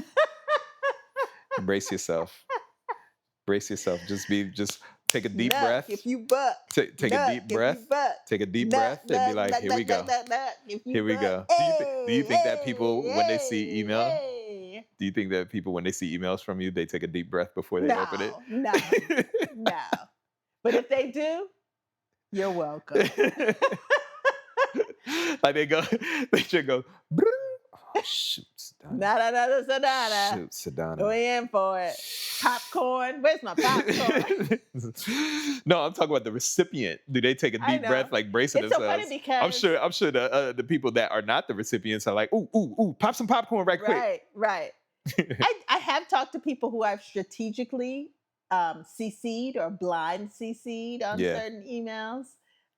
Brace yourself. Brace yourself. Just take a deep Nut, breath. If you buck, Take a nut, deep if you breath. buck. Take a deep Nut, breath and be nut, like, nut, here we nut, go. nut, nut, if you Here we buck. go. Do you think that people, when they see Hey, email, hey. do you think that people, when they see emails from you, they take a deep breath before they open it? No. But if they do, you're welcome. Like they should go, "Brrrr." shoot, Sedona. Not another Sedona. Shoot, Sedona. We in for it. Popcorn. Where's my popcorn? No, I'm talking about the recipient. Do they take a I deep breath, know. like bracing It's so funny themselves? I'm because sure. I'm sure the people that are not the recipients are like, ooh, ooh, ooh, pop some popcorn right quick. right, right. I have talked to people who I've strategically CC'd or blind CC'd on Yeah. certain emails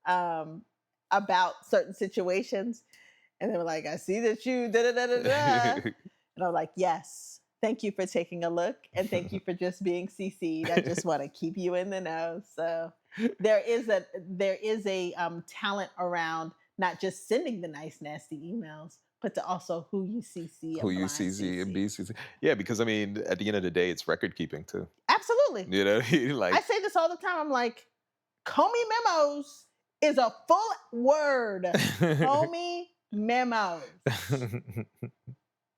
um, about certain situations. And they were like, I see that you da da da da da. And I'm like, yes, thank you for taking a look. And thank you for just being CC'd. I just want to keep you in the know. So there is a talent around not just sending the nice, nasty emails, but to also who you CC Who and you blind CC and CC. BCC. Yeah, because I mean, at the end of the day, it's record keeping too. Absolutely. You know, I like say this all the time. I'm like, Comey memos is a full word. Comey memos.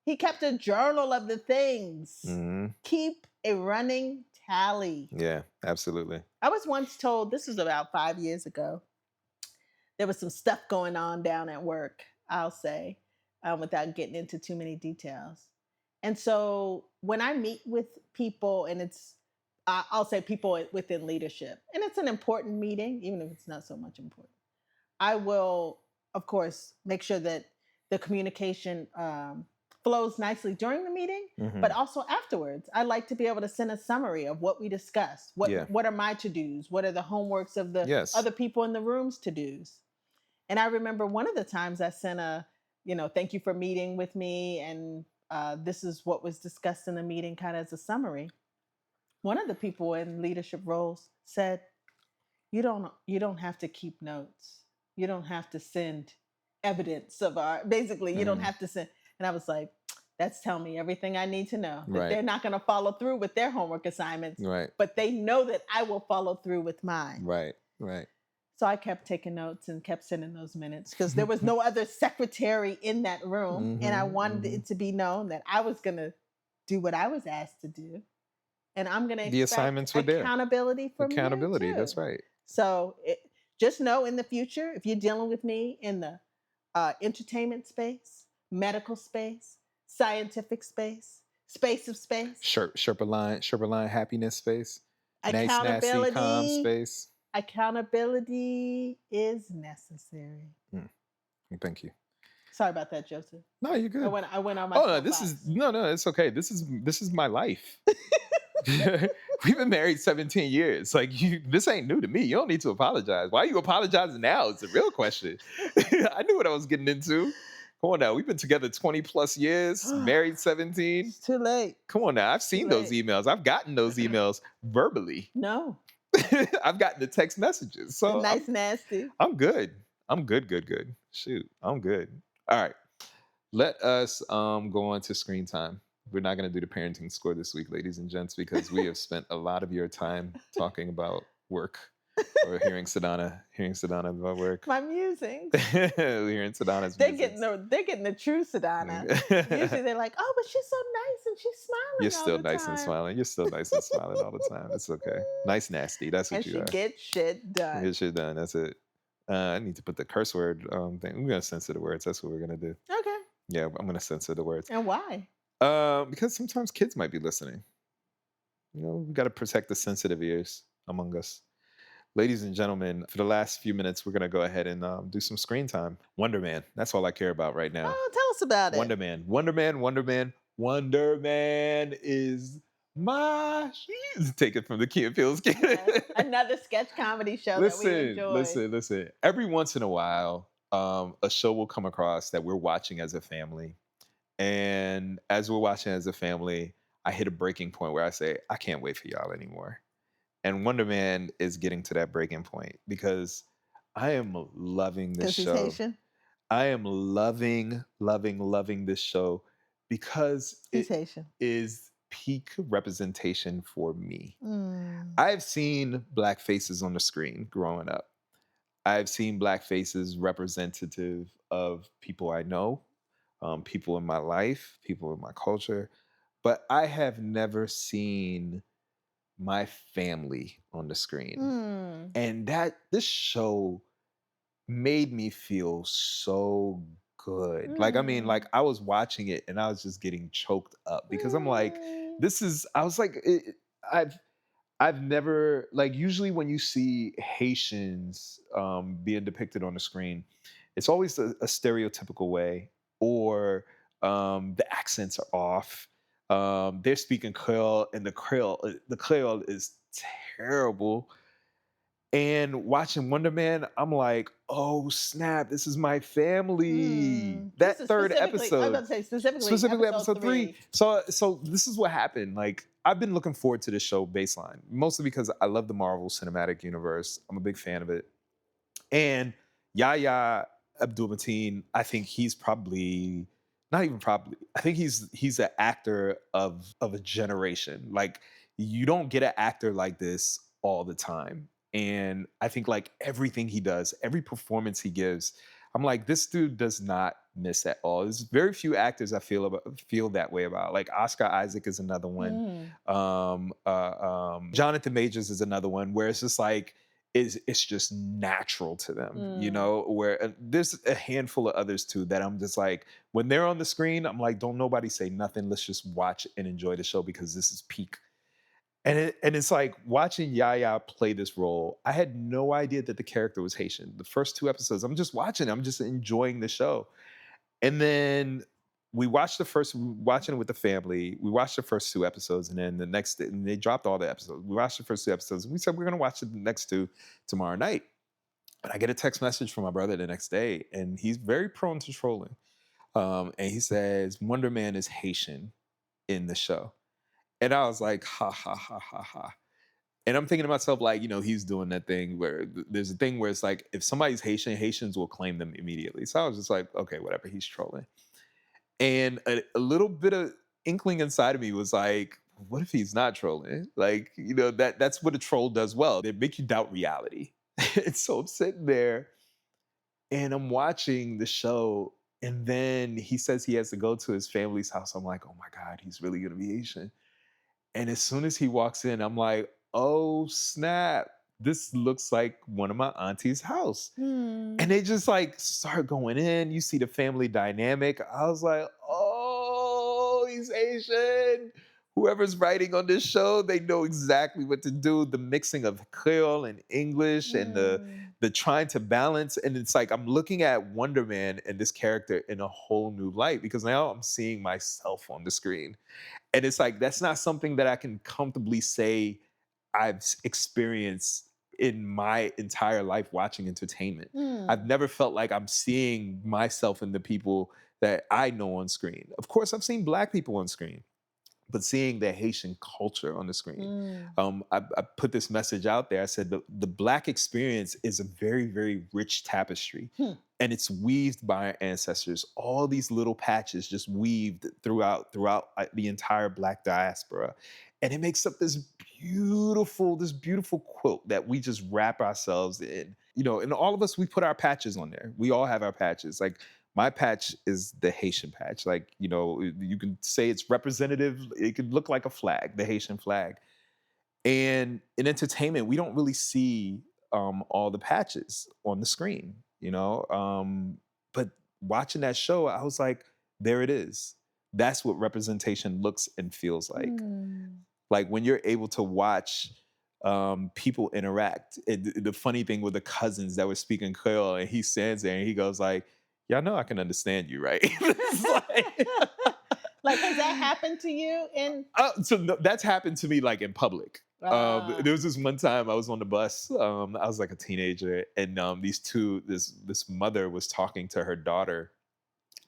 He kept a journal of the things. Mhm. Keep a running tally. Yeah, absolutely. I was once told, this was about 5 years ago, there was some stuff going on down at work, I'll say, without getting into too many details. And so when I meet with people, and I'll say people within leadership, and it's an important meeting, even if it's not so much important, I will, of course, make sure that the communication flows nicely during the meeting, but Mhm. also afterwards. I like to be able to send a summary of what we discussed. Yeah. What are my to dos? What are the homeworks of the Yes. other people in the room's to dos? And I remember one of the times I sent thank you for meeting with me, and this is what was discussed in the meeting, kind of as a summary. One of the people in leadership roles said, you don't have to keep notes. You don't have to send evidence of our basically you don't Mm, have to send. And I was like, that's telling me everything I need to know, that right. they're not going to follow through with their homework assignments, Right. but they know that I will follow through with mine. Right. Right. So I kept taking notes and kept sending those minutes because there was no other secretary in that room, and I Mhm. wanted Mhm. it to be known that I was going to do what I was asked to do, and I'm going to The expect assignments were there. accountability from you Accountability. too. That's right. So just know, in the future, if you're dealing with me in the entertainment space, medical space, scientific space, space of space, Sherpa line, happiness space. Nice, nasty, calm accountability, space. accountability is necessary. Mm, thank you. Sorry about that, Joseph. No, you're I good. went I went on my Oh no, this is soapbox. no, it's okay. This is my life. We've been married 17 years. Like this ain't new to me. You don't need to apologize. Why are you apologizing now? It's a real question. I knew what I was getting into. Come on now. We've been together 20 plus years, married 17. It's too late. Come on now. I've It's too seen those late. emails. I've gotten those emails verbally. No. I've gotten the text messages. The So nice nasty. I'm good. I'm good, good, good. Shoot, I'm good. All right. Let us go on to screen time. We're not going to do the parenting score this week, ladies and gents, because we have spent a lot of your time talking about work or hearing Sedona about work. My musings. Hearing Sedona's musings. They're getting the true Sedona. Usually they're like, oh, but she's so nice and she's You're smiling all still the nice and time. smiling. You're still nice and smiling all the time. It's okay. Nice, nasty. That's And what you she are. gets shit done. Get shit done. That's it. I need to put the curse word thing. We're gonna censor the words. That's what we're gonna do. Okay. Yeah, I'm gonna censor the words. And why? Because sometimes kids might be listening. We got to protect the sensitive ears among us. Ladies and gentlemen, for the last few minutes, we're gonna go ahead and do some screen time. Wonder Man. That's all I care about right now. Oh, tell us about it. Wonder Man. Wonder Man. Wonder Man. Wonder Man is my. Take it from the Key and Peele's kid. Yes. Another sketch comedy show that we Listen, enjoy. listen. Every once in a while, a show will come across that we're watching as a family. And as we're watching as a family, I hit a breaking point where I say, I can't wait for y'all anymore. And Wonder Man is getting to that breaking point because I am loving this Because he's show. Haitian. I am loving, loving, loving this show because He's it Haitian. is peak representation for me. Mm. I've seen black faces on the screen growing up. I've seen black faces representative of people I know, people in my life, people in my culture, but I have never seen my family on the screen. Mm. And that this show made me feel so good. Like, I mean, like, Mm. I was watching it and I was just getting choked up because I'm like, Mm. this is, I was like, I've, I've never, like, usually when you see Haitians being depicted on the screen, it's always a stereotypical way, or the accents are off. They're speaking Creole, and the Creole is terrible. And watching Wonder Man, I'm like, oh snap, this is my family. Mm. This That is third specifically, I was episode, about to say specifically specifically episode episode three. 3. So this is what happened. Like, I've been looking forward to this show baseline, mostly because I love the Marvel Cinematic Universe. I'm a big fan of it. And Yahya Abdul Mateen, I think he's probably, not even probably, I think he's an actor of a generation. Like, you don't get an actor like this all the time. And I think, like, everything he does, every performance he gives, I'm like, this dude does not miss at all. There's very few actors I feel that way about. Like, Oscar Isaac is another one. Mm. Jonathan Majors is another one, where it's just like, it's just natural to them, you Mm. know, where there's a handful of others too that I'm just like, when they're on the screen, I'm like, don't nobody say nothing, let's just watch and enjoy the show because this is peak. And it's like watching Yaya play this role. I had no idea that the character was Haitian. The first 2 episodes, I'm just watching, I'm just enjoying the show. And then watching it with the family. We watched the first 2 episodes, and then the next day, and they dropped all the episodes. We watched the first 2 episodes, and we said we're gonna watch the next two tomorrow night. And I get a text message from my brother the next day, and he's very prone to trolling. And he says Wonder Man is Haitian in the show, and I was like, ha ha ha ha ha. And I'm thinking to myself, like, he's doing that thing where there's a thing where it's like, if somebody's Haitian, Haitians will claim them immediately. So I was just like, okay, whatever, he's trolling. And a little bit of inkling inside of me was like, what if he's not trolling? Like, that's what a troll does well. They make you doubt reality. And so I'm sitting there and I'm watching the show. And then he says he has to go to his family's house. I'm like, oh my God, he's really going to be Asian. And as soon as he walks in, I'm like, oh snap. This looks like one of my auntie's house. And Mm. they just like start going in. You see the family dynamic. I was like, oh, he's Asian. Whoever's writing on this show, they know exactly what to do. The mixing of Creole and English, and the Mm. the trying to balance. And it's like I'm looking at Wonder Man and this character in a whole new light, because now I'm seeing myself on the screen. And it's like, that's not something that I can comfortably say I've experienced in my entire life watching entertainment. I've Mm. never felt like I'm seeing myself in the people that I know on screen. Of course, I've seen Black people on screen, but seeing the Haitian culture on the screen. Mm. I put this message out there. I said the Black experience is a very, very rich tapestry, Hmm. and it's weaved by our ancestors. All these little patches just weaved throughout the entire Black diaspora, and it makes up this beautiful quilt that we just wrap ourselves in. And all of us, we put our patches on there. We all have our patches. Like, my patch is the Haitian patch. Like, you can say it's representative. It could look like a flag, the Haitian flag. And in entertainment, we don't really see all the patches on the screen, But watching that show, I was like, there it is. That's what representation looks and feels like. Mm. Like, when you're able to watch people interact. The funny thing with the cousins that were speaking Creole, and he stands there and he goes like, "Y'all know I can understand you, right?" It's like, Like, has that happened to you in so no, that's happened to me, like, in public. uh There was this one time I was on the bus. I was like a teenager, and this mother was talking to her daughter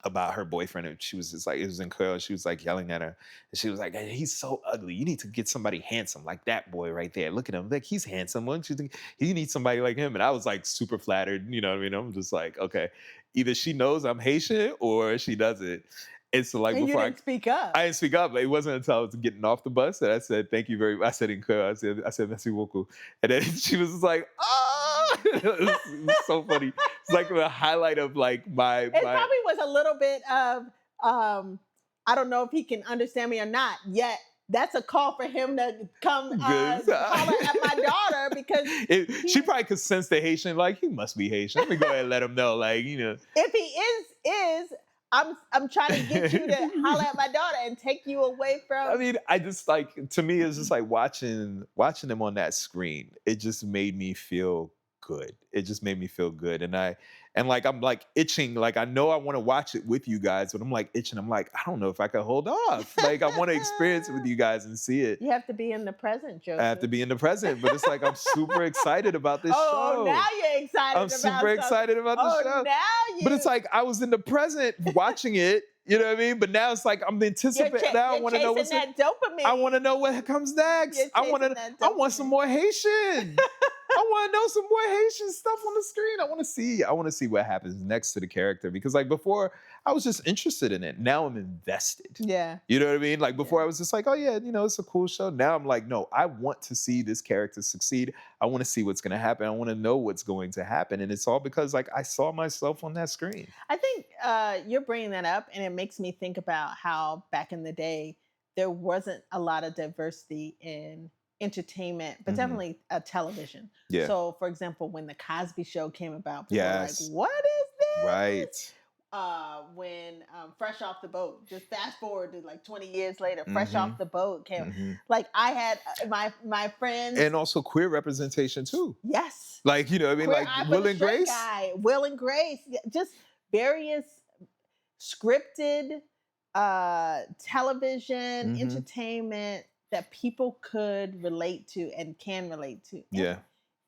about her boyfriend, and she was just like, it was in Creole. She was like yelling at her, and she was like, "Hey, he's so ugly. You need to get somebody handsome like that boy right there. Look at him, like, he's handsome. Why don't you think you need somebody like him?" And I was like super flattered. You know what I mean? I'm just like, okay, either she knows I'm Haitian or she doesn't. And so, like, and you before didn't speak up? I didn't speak up. It wasn't until I was getting off the bus that I said, "Thank you very much." I said in Creole, I said merci beaucoup. And then she was just like, "Ah!" It was so funny. It's like the highlight of like It my probably was a little bit of, I don't know if he can understand me or not. Yet that's a call for him to come good. holler at my daughter because She he, probably could sense the Haitian, like, he must be Haitian. Let me go ahead and let him know, like. if he is is I'm trying to get you to holler at my daughter and take you away I from. mean, I just like to me it's just like watching them on that screen. It just made me feel good. It just made me feel good. And like I'm like itching, like I know I want to watch it with you guys, but I'm like itching. I'm like, I don't know if I can hold off. Like I want to experience it with you guys and see it. You have to be in the present, I have to Joseph. be in the present, but it's like I'm super excited about this Oh, now show. you're I'm excited super about something. excited about the Oh, show. now But it's you like I was in the present watching it, you know what I mean? But now it's like I'm anticipating now I you're want to know chasing what's that I want dopamine. to know what comes next. You're chasing that I want some dopamine. more Haitian. I want to know some more Haitian stuff on the screen. I want to see what happens next to the character because like before I was just interested in it. Now I'm invested. Yeah, You know what I mean? Like before yeah. I was just like, oh yeah, it's a cool show. Now I'm like, no, I want to see this character succeed. I want to see what's going to happen. I want to know what's going to happen. And it's all because like I saw myself on that screen. I think you're bringing that up, and it makes me think about how back in the day there wasn't a lot of diversity in entertainment, but Mhm. definitely television. Yeah. So, for example, when the Cosby Show came about, people were like, Yes. "What is this?" Right. When Fresh Off the Boat, just fast forward to like 20 years later, Fresh Off Mhm. the Boat came. Mhm. Like I had my friends. And also queer representation too. Yes, Like, what I mean? Queer Like Eye for Will the and Straight Grace. Guy, Will and Grace, just various scripted television Mhm. entertainment that people could relate to and can relate to. And Yeah.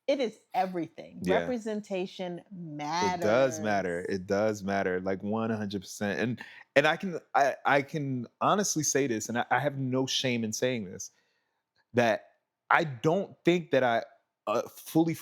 it is everything. Yeah. Representation It does matters. matter. It does matter, like 100%. And I can honestly say this, and I have no shame in saying this, that I don't think that I fully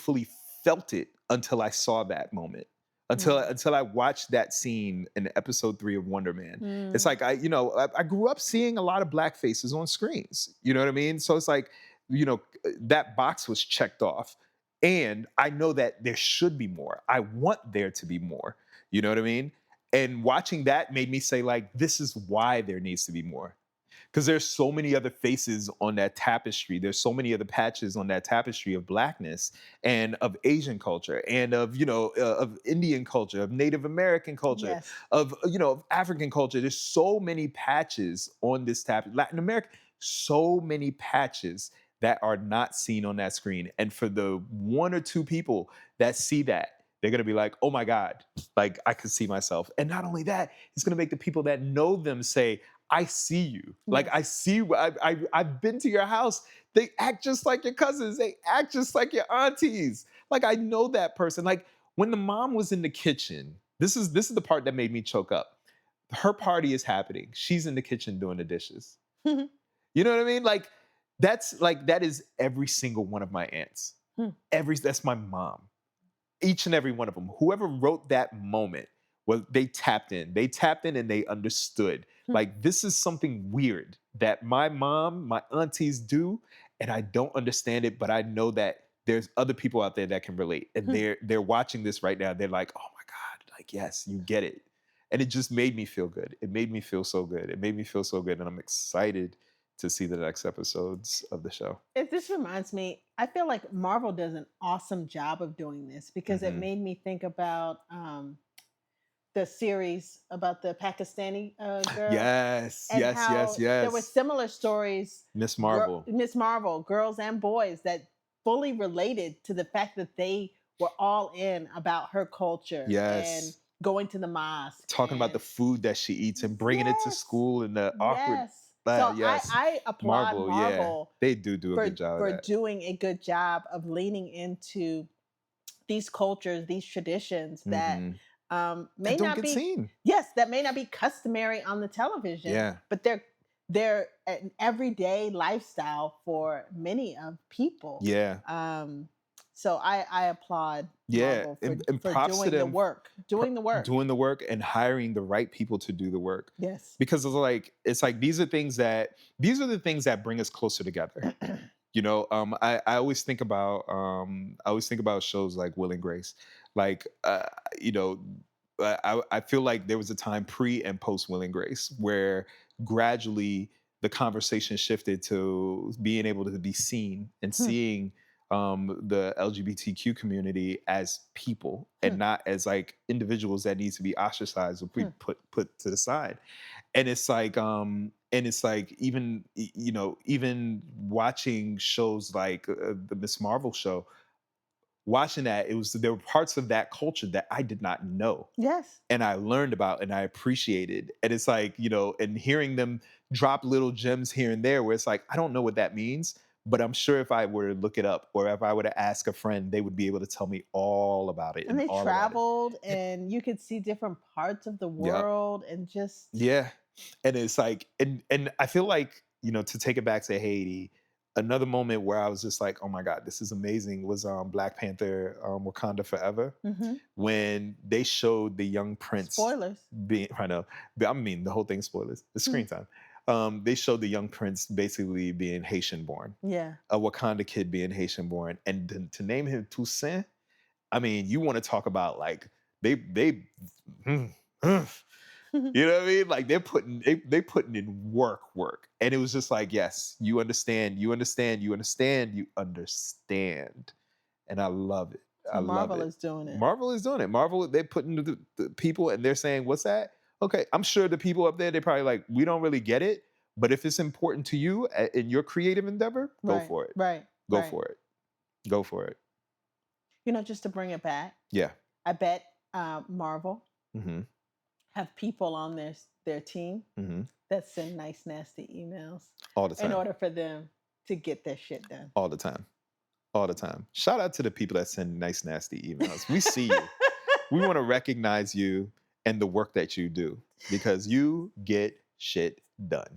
felt it until I saw that moment. Mm. Until I watched that scene in episode 3 of Wonder Man. It's Mm. like I grew up seeing a lot of black faces on screens. You know what I mean? So it's like, that box was checked off. And I know that there should be more. I want there to be more. You know what I mean? And watching that made me say, like, this is why there needs to be more because there's so many other faces on that tapestry. There's so many other patches on that tapestry of blackness and of Asian culture and of of Indian culture, of Native American culture, Yes. of of African culture. There's so many patches on this tapestry. Latin America, so many patches that are not seen on that screen. And for the one or two people that see that, they're gonna be like, "Oh my God, like I could see myself." And not only that, it's gonna make the people that know them say, I see you. Like I Yes. see you. I've been to your house. They act just like your cousins. They act just like your aunties. Like I know that person. Like when the mom was in the kitchen, this is the part that made me choke up. Her party is happening. She's in the kitchen doing the dishes. You know what I mean? Like that is every single one of my aunts. That's my mom, each and every one of them. Whoever wrote that moment, well, they tapped in. They tapped in and they understood. Like this is something weird that my mom, my aunties do, and I don't understand it, but I know that there's other people out there that can relate, and they're watching this right now. They're like, oh my god, like yes, you get it, and it just made me feel good. It made me feel so good. It made me feel so good, and I'm excited to see the next episodes of the show. This reminds me, I feel like Marvel does an awesome job of doing this because it Hmm. made me think about the series about the Pakistani girl Yes, and yes, yes, how there were yes. similar stories, Miss Marvel. Miss Marvel, girls and boys that fully related to the fact that they were all in about her culture and Yes. going to the mosque Talking about the and food that she eats and bringing it to yes, school and the awkward yes. So yes. I applaud Marvel, yeah. Marvel They do a good job of for that. doing a good job of leaning into these cultures, these traditions that Mhm. may That don't not get be, seen. yes, that may not be customary on the television, Yeah. but they're an everyday lifestyle for many of people. Yeah. Um, so I applaud Yeah. Marvel And for props to doing the them work, pr- doing the work. doing the work and hiring the right people to do the work. Yes. Because it's like these are the things that bring us closer together. I always think about shows like Will and Grace. Like you know, I feel like there was a time pre and post Will and Grace where gradually the conversation shifted to being able to be seen and seeing the LGBTQ community as people and not as like individuals that need to be ostracized or put to the side. And it's like even even watching shows like the Miss Marvel show, watching that, there were parts of that culture that I did not know Yes. and I learned about and I appreciated. And it's like, and hearing them drop little gems here and there where it's like, I don't know what that means, but I'm sure if I were to look it up or if I were to ask a friend, they would be able to tell me all about it And and they all about it. traveled and you could see different parts of the Yep. world and just Yeah. And it's like, and I feel like, to take it back to Haiti, another moment where I was just like, oh my God, this is amazing was Black Panther Wakanda Forever. Mhm. When they showed the young prince spoilers. being, I know, but I mean the whole thing spoilers, the screen time. They showed the young prince basically being Haitian born, Yeah. a Wakanda kid being Haitian born, and to name him Toussaint. I mean, you want to talk about like they you know what I mean? Like they putting in work. And it was just like, yes, you understand. And I love it. I So love Marvel it. is doing it. Marvel is doing it. Marvel, they're putting the people and they're saying, what's that? Okay, I'm sure the people up there, they probably like, we don't really get it. But if it's important to you in your creative endeavor, go Right. for it. Right. Go right. for it. Go for it. Just to bring it back, Yeah. I bet Marvel Mm-hmm. have people on their team Mm-hmm. that send nice, nasty emails All the time. in order for them to get their shit done. All the time. All the time. Shout out to the people that send nice, nasty emails. We see you. We want to recognize you and the work that you do because you get shit done.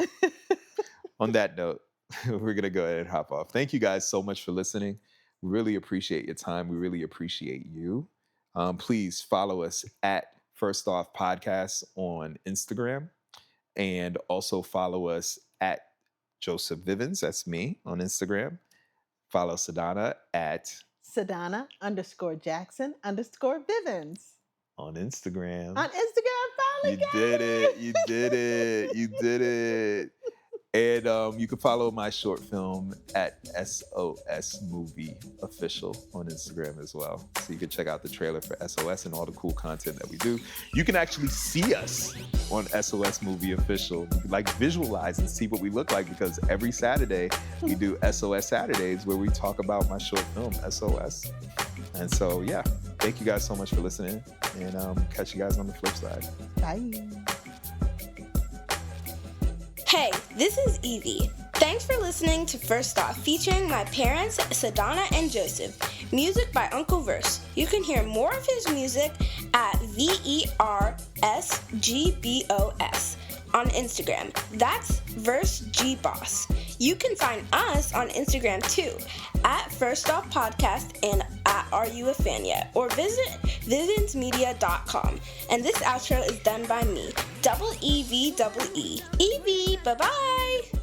On that note, we're going to go ahead and hop off. Thank you guys so much for listening. We really appreciate your time. We really appreciate you. Please follow us at First Off Podcast on Instagram and also follow us at Joseph Vivens. That's me on Instagram. Follow Sadana at Sadana_Jackson_Vivens on Instagram. on Instagram. Finally, You did it. You did it. You did it. And you can follow my short film at SOS Movie Official on Instagram as well. So you can check out the trailer for SOS and all the cool content that we do. You can actually see us on SOS Movie Official. You can like visualize and see what we look like because every Saturday we do SOS Saturdays where we talk about my short film, SOS. And so, yeah, thank you guys so much for listening and catch you guys on the flip side. Bye. Hey, this is Evie. Thanks for listening to First Off, featuring my parents, Sadana and Joseph. Music by Uncle Verse. You can hear more of his music at VERSGBOS on Instagram. That's Verse G Boss. You can find us on Instagram too, at First Off Podcast and at Are You a Fan Yet? Or visit vivensmedia.com. And this outro is done by me, EVEE. Evie, bye-bye!